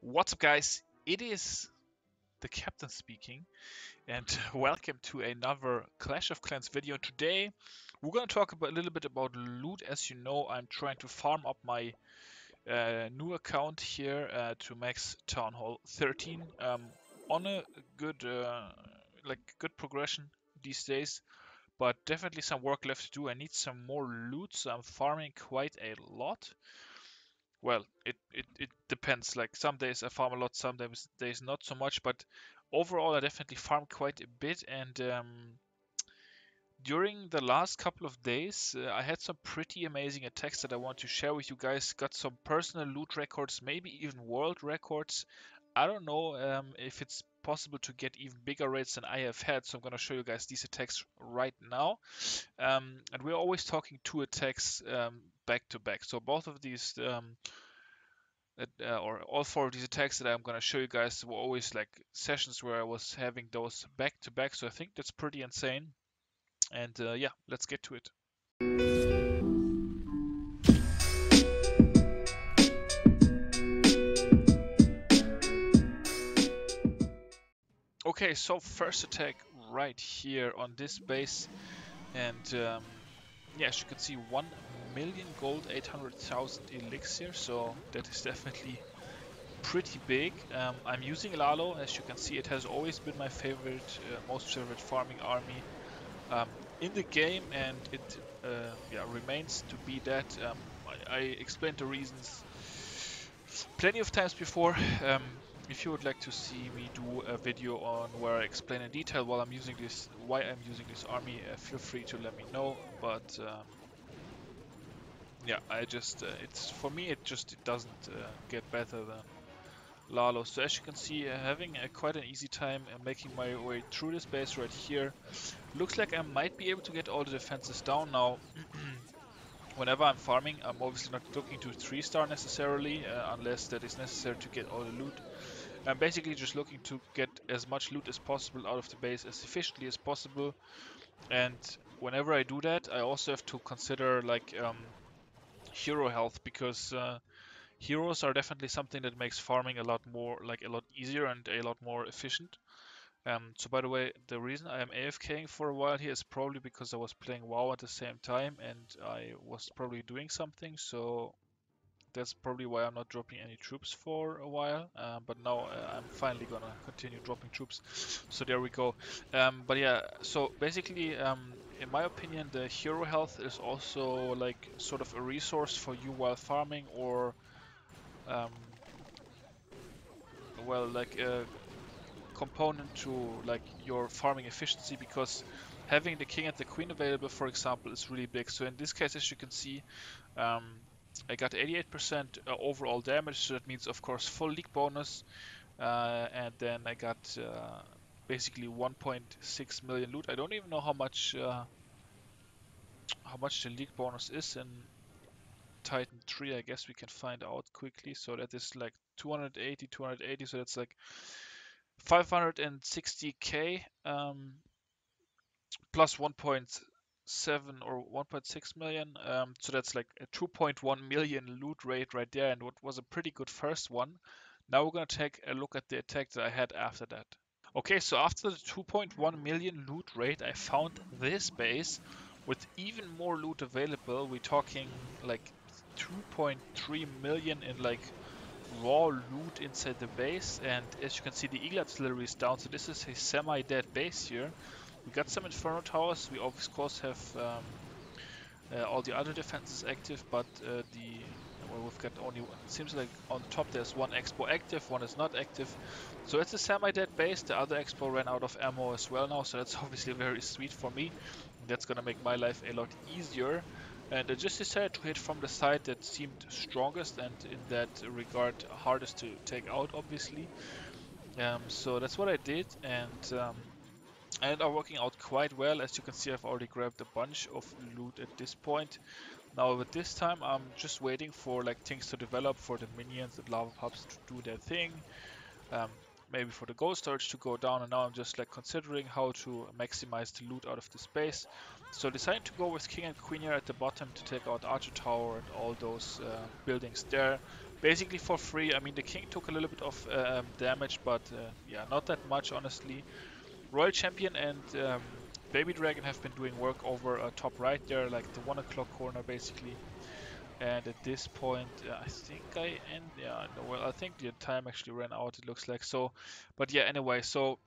What's up, guys? It is the captain speaking, and welcome to another Clash of Clans video. Today, we're going to talk a little bit about loot. As you know, I'm trying to farm up my new account here to max Town Hall 13 on a good, good progression these days. But definitely some work left to do. I need some more loot, so I'm farming quite a lot. Well, it depends. Like some days I farm a lot, some days not so much. But overall, I definitely farm quite a bit. And during the last couple of days, I had some pretty amazing attacks that I want to share with you guys. Got some personal loot records, maybe even world records. I don't know if it's possible to get even bigger rates than I have had. So I'm gonna show you guys these attacks right now. And we're always talking two attacks back to back. So both of these or all four of these attacks that I'm going to show you guys were always like sessions where I was having those back to back. So I think that's pretty insane. And yeah, let's get to it. Okay, so first attack right here on this base. And yeah, as you can see, 1 million gold, 800,000 elixir. So that is definitely pretty big. I'm using Lalo. As you can see, it has always been my favorite, most favorite farming army in the game, and it yeah, remains to be that. I explained the reasons plenty of times before. If you would like to see me do a video on where I explain in detail why I'm using this army, feel free to let me know. But yeah, I just it's for me it doesn't get better than Lalo. So as you can see, having quite an easy time making my way through this base right here. Looks like I might be able to get all the defenses down now. Whenever I'm farming, I'm obviously not looking to 3-star necessarily, unless that is necessary to get all the loot. I'm basically just looking to get as much loot as possible out of the base as efficiently as possible. And whenever I do that, I also have to consider like hero health, because heroes are definitely something that makes farming a lot easier and a lot more efficient. So by the way, the reason I am AFKing for a while here is probably because I was playing WoW at the same time and I was probably doing something, so that's probably why I'm not dropping any troops for a while. But now I'm finally gonna continue dropping troops. So there we go. But yeah, so basically, in my opinion, the hero health is also like sort of a resource for you while farming, or um, well, like a component to like your farming efficiency, because having the king and the queen available, for example, is really big. So in this case, as you can see, um, I got 88% overall damage, so that means of course full league bonus, and then I got basically 1.6 million loot. I don't even know how much the league bonus is in Titan 3. I guess we can find out quickly. So that is like 280, so that's like 560k plus 1.7 or 1.6 million. So that's like a 2.1 million loot rate right there, and what was a pretty good first one. Now we're going to take a look at the attack that I had after that. Okay, so after the 2.1 million loot rate, I found this base with even more loot available. We're talking like 2.3 million in like raw loot inside the base, and as you can see, the Eagle Artillery is down, so this is a semi-dead base here. We got some Inferno Towers. We of course have all the other defenses active, but we've got only one. It seems like on top there's one expo active, one is not active. So it's a semi-dead base. The other expo ran out of ammo as well now, so that's obviously very sweet for me. That's gonna make my life a lot easier. And I just decided to hit from the side that seemed strongest and in that regard hardest to take out, obviously. So that's what I did, and are working out quite well. As you can see, I've already grabbed a bunch of loot at this point. Now at this time, I'm just waiting for like things to develop, for the minions and lava pups to do their thing. Um, Maybe for the gold storage to go down, and now I'm just like considering how to maximize the loot out of the space. So I decided to go with king and queen here at the bottom to take out Archer Tower and all those buildings there. basically for free. I mean, the king took a little bit of damage, but yeah, not that much, honestly. Royal Champion and Baby Dragon have been doing work over top right there, like the 1 o'clock corner, basically. And at this point, I think I end. Yeah, no, well, I think the time actually ran out. It looks like so, but yeah. Anyway, so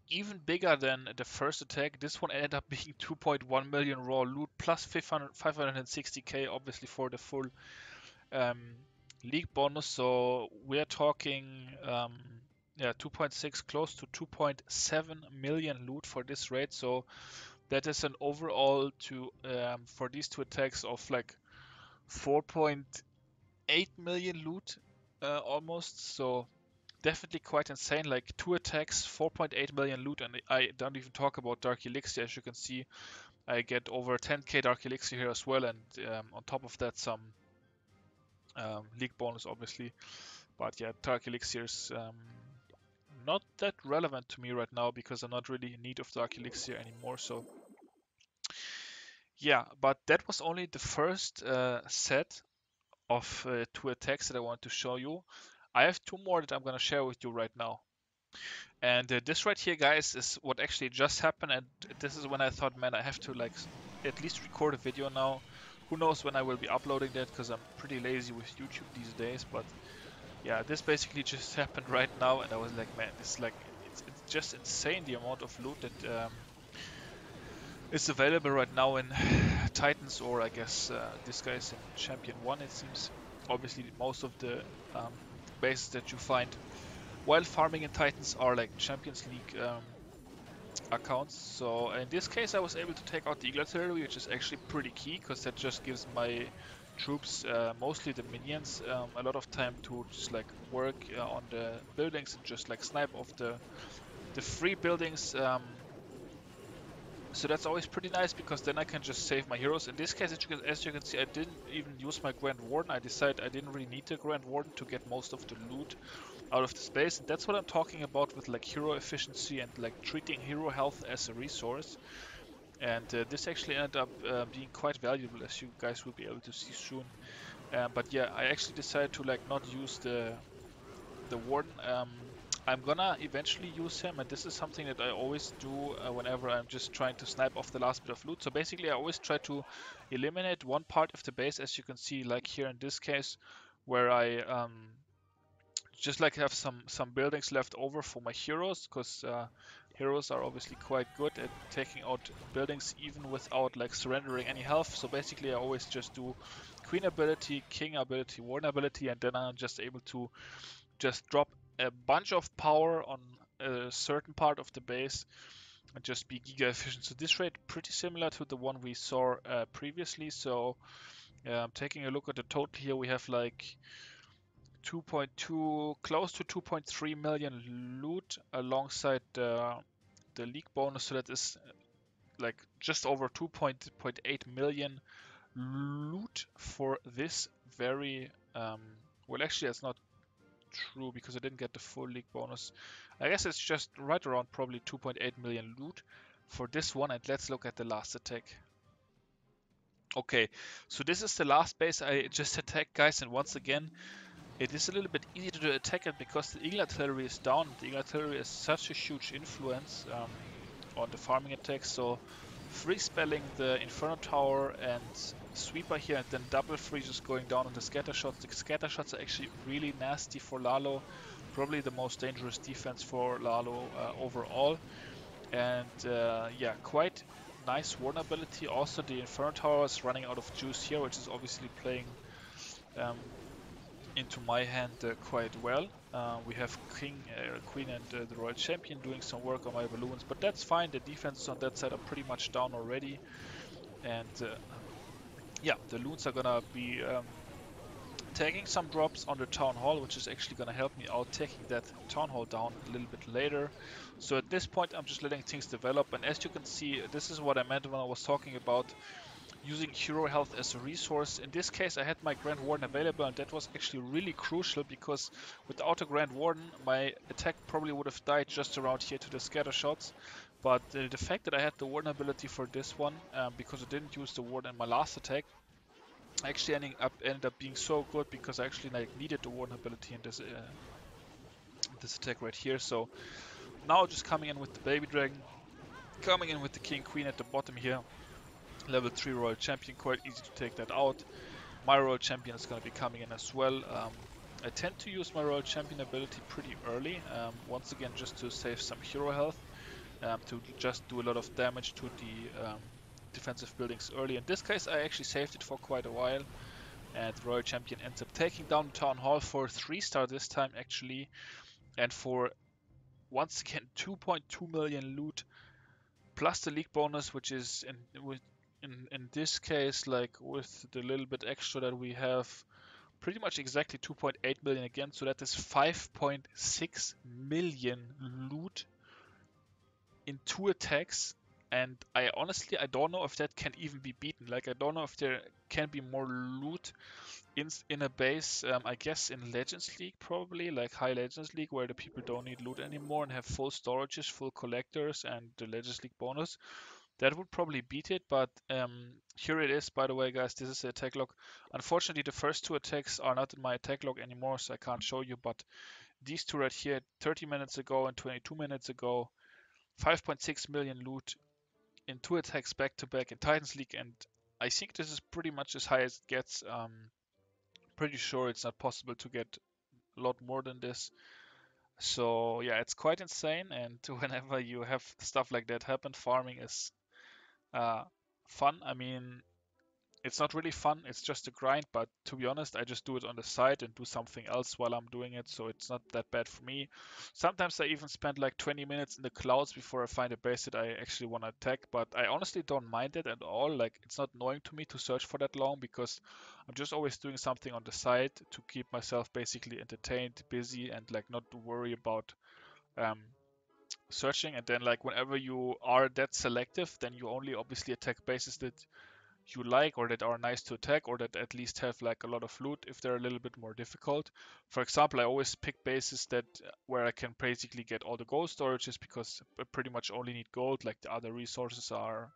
even bigger than the first attack, this one ended up being 2.1 million raw loot plus 560k, obviously for the full um, league bonus. So we're talking, yeah, 2.6 close to 2.7 million loot for this raid. So that is an overall to for these two attacks of like 4.8 million loot almost. So definitely quite insane. Like two attacks, 4.8 million loot, and I don't even talk about Dark Elixir. As you can see, I get over 10k Dark Elixir here as well, and on top of that some league bonus, obviously. But yeah, Dark Elixir is not that relevant to me right now because I'm not really in need of Dark Elixir anymore. So yeah, but that was only the first set of two attacks that I want to show you. I have two more that I'm gonna share with you right now. And this right here, guys, is what actually just happened. And this is when I thought, man, I have to like at least record a video now. Who knows when I will be uploading that, because I'm pretty lazy with YouTube these days. But yeah, this basically just happened right now, and I was like, man, it's like it's just insane the amount of loot that is available right now in Titans, or I guess this guy's in Champion 1, it seems. Obviously, most of the bases that you find while farming in Titans are like Champions League accounts. So in this case, I was able to take out the Eagle Artillery, which is actually pretty key, because that just gives my troops, mostly the minions, a lot of time to just like work on the buildings and just like snipe off the free buildings. So that's always pretty nice, because then I can just save my heroes. In this case, as you can see, I didn't even use my Grand Warden. I decided I didn't really need the Grand Warden to get most of the loot out of the space. And that's what I'm talking about with like hero efficiency and like treating hero health as a resource. And this actually ended up being quite valuable, as you guys will be able to see soon. But yeah, I actually decided to like not use the Warden. I'm gonna eventually use him, and this is something that I always do whenever I'm just trying to snipe off the last bit of loot. So basically, I always try to eliminate one part of the base, as you can see, like here in this case, where I just like have some buildings left over for my heroes, because heroes are obviously quite good at taking out buildings even without like surrendering any health. So basically, I always just do Queen ability, King ability, Warden ability, and then I'm just able to just drop a bunch of power on a certain part of the base and just be giga efficient. So this rate pretty similar to the one we saw previously. So taking a look at the total here, we have like 2.2, close to 2.3 million loot alongside the league bonus. So that is like just over 2.8 million loot for this very well, actually that's not true, because I didn't get the full league bonus. I guess it's just right around probably 2.8 million loot for this one. And let's look at the last attack. Okay, so this is the last base I just attacked, guys, and once again it is a little bit easier to attack it because the Eagle Artillery is down. The Eagle Artillery is such a huge influence on the farming attacks, so free spelling the Inferno Tower and Sweeper here, and then double free just going down on the scatter shots. The scatter shots are actually really nasty for Lalo, probably the most dangerous defense for Lalo overall. And yeah, quite nice warden ability. Also the Inferno Tower is running out of juice here, which is obviously playing into my hand quite well. We have King, Queen and the Royal Champion doing some work on my balloons, but that's fine. The defenses on that side are pretty much down already. And yeah, the loons are gonna be taking some drops on the Town Hall, which is actually gonna help me out taking that Town Hall down a little bit later. So at this point, I'm just letting things develop. And as you can see, this is what I meant when I was talking about using hero health as a resource. In this case, I had my Grand Warden available, and that was actually really crucial, because without a Grand Warden, my attack probably would have died just around here to the scatter shots. But the fact that I had the Warden ability for this one, because I didn't use the Warden in my last attack, Actually ended up being so good because I actually like needed the warden ability in this attack right here. So now just coming in with the baby dragon, coming in with the king queen at the bottom here. Level 3 royal champion, quite easy to take that out. My royal champion is going to be coming in as well. I tend to use my royal champion ability pretty early, once again just to save some hero health, to just do a lot of damage to the defensive buildings early. In this case I actually saved it for quite a while, and the royal champion ends up taking down the town hall for 3-star this time actually, and for once again 2.2 million loot plus the league bonus, which is in this case, like with the little bit extra that we have, pretty much exactly 2.8 million again. So that is 5.6 million loot in 2 attacks. And I honestly, I don't know if that can even be beaten. Like, I don't know if there can be more loot in a base. I guess in Legends League, probably, like High Legends League, where the people don't need loot anymore and have full storages, full collectors, and the Legends League bonus. That would probably beat it, but here it is, by the way, guys. This is the attack log. Unfortunately, the first 2 attacks are not in my attack log anymore, so I can't show you, but these 2 right here, 30 minutes ago and 22 minutes ago, 5.6 million loot in 2 attacks back-to-back in Titans League, and I think this is pretty much as high as it gets. Pretty sure it's not possible to get a lot more than this. So yeah, it's quite insane, and whenever you have stuff like that happen, farming is uh, fun. I mean, it's not really fun, it's just a grind, but to be honest, I just do it on the side and do something else while I'm doing it, so it's not that bad for me. Sometimes I even spend like 20 minutes in the clouds before I find a base that I actually want to attack, but I honestly don't mind it at all. Like, it's not annoying to me to search for that long because I'm just always doing something on the side to keep myself basically entertained, busy, and like not to worry about um, searching. And then like whenever you are that selective, then you only obviously attack bases that you like or that are nice to attack or that at least have like a lot of loot if they're a little bit more difficult. For example, I always pick bases that where I can basically get all the gold storages because I pretty much only need gold, like the other resources are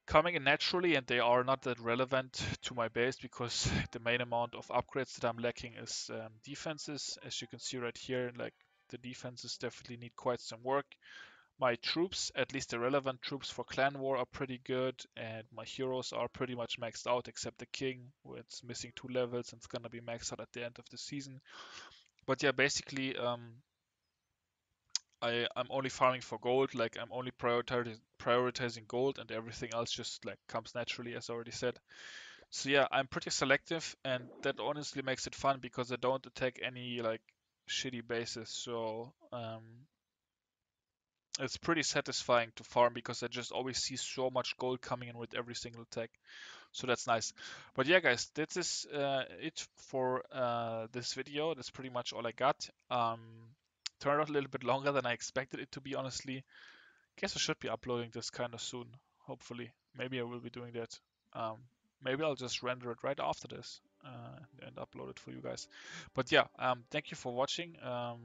coming in naturally and they are not that relevant to my base because the main amount of upgrades that I'm lacking is defenses. As you can see right here, like the defenses definitely need quite some work. My troops, at least the relevant troops for Clan War, are pretty good, and my heroes are pretty much maxed out except the King, who it's missing 2 levels and it's gonna be maxed out at the end of the season. But yeah, basically, I'm only farming for gold, like I'm only prioritizing gold, and everything else just like comes naturally, as I already said. So yeah, I'm pretty selective, and that honestly makes it fun because I don't attack any like shitty bases. So it's pretty satisfying to farm because I just always see so much gold coming in with every single attack. So that's nice. But yeah, guys, this is it for this video. That's pretty much all I got. Turned out a little bit longer than I expected it to be, honestly. Guess I should be uploading this kind of soon, hopefully. Maybe I will be doing that. Um, Maybe I'll just render it right after this and upload it for you guys. But yeah, thank you for watching. I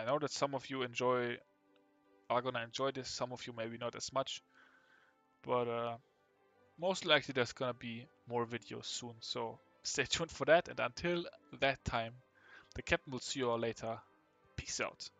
know that some of you are gonna enjoy this, some of you maybe not as much, but most likely there's gonna be more videos soon, so stay tuned for that, and until that time, the captain will see you all later. Peace out.